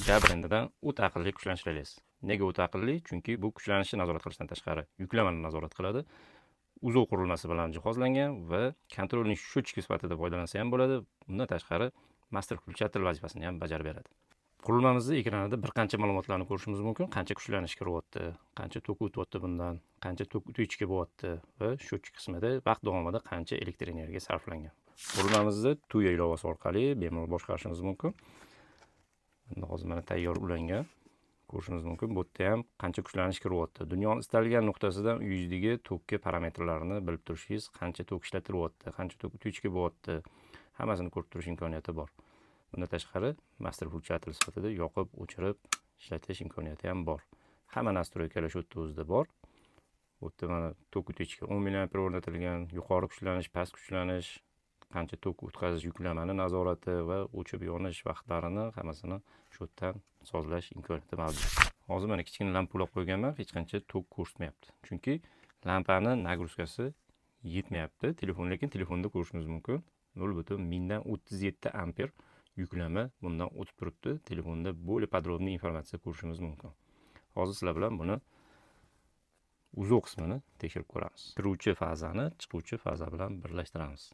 Ja brendidan o't aqlli kuchlanish relesi. Nega o't aqlli? Chunki bu kuchlanishni nazorat qilishdan tashqari yuklamani nazorat qiladi. Uzuv qurilmasi bilan jihozlangan va kontrolning счетчики sifatida foydalansa ham bo'ladi. Bundan tashqari master включатель vazifasini ham bajarib beradi. Qurilmamizning ekranida bir qancha ma'lumotlarni ko'rishimiz mumkin. Qancha kuchlanish kiryapti, qancha tok o'tyapti bundan, qancha tok o'tuvchi bo'lyapti va счетчик qismida vaqt davomida qancha elektr energiya sarflangan. Qurilmamizni Tuya ilovasi orqali bemalol boshqarishimiz mumkin. Hozir mana tayyor ulangan. Ko'rishingiz mumkin. Bu yerda ham qancha kuchlanish kiryapti. Dunyoning istalgan nuqtasidan uyingizdagi tokka parametrlarini bilib turishingiz, qancha tok ishlatilyapti, qancha tok o'tuvchi bo'lyapti, hammasini ko'rib turish imkoniyati bor. Bundan tashqari master включатель sifatida yoqib, o'chirib ishlatish imkoniyati ham bor. Hamma nastroykalar shu yerda o'zida bor. Bu yerda mana tok o'tuvchiga 10 mA o'rnatilgan, yuqori kuchlanish, past kuchlanish, qancha tok o'tkazish yuklamani nazorati va o'chib yonish vaqtlarini hammasini shu yerdan sozlash imkoniyati mavjud. Hozir mana kichkina lampa ulab qo'yganman, hech qancha tok ko'rsatmayapti. Chunki lampani nagruzkasi yetmayapti. Lekin telefonda ko'rishingiz mumkin. 0.37 amper yuklama bundan o'tib turibdi. Telefonda bo'lib podrobniy informatsiya ko'rishingiz mumkin. Hozir sizlar bilan buni uzuv qismini tekshirib ko'ramiz. Kiruvchi fazani chiquvchi faza bilan birlashtiramiz.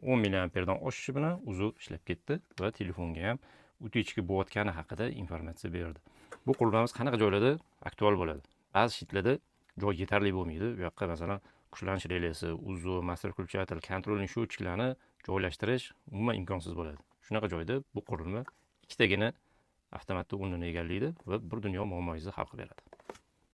10 mA dan oshishi bilan uzuv ishlab ketdi va telefonga ham o'tuvchi bo'layotgani haqida informatsiya berdi. Bu qurilmamiz qanaqa joylarda aktual bo'ladi? Ba'zi shitlarda joy yetarli bo'lmaydi. Bu yoqqa masalan kuchlanish relesi, uzuv, master включатель, kontrolning счетчиklarini joylashtirish umuman imkonsiz bo'ladi. Shunaqa joyda bu qurilma ikkitagina avtomatda o'rnini egallaydi va bir dunyo muammongizni hal qilib beradi.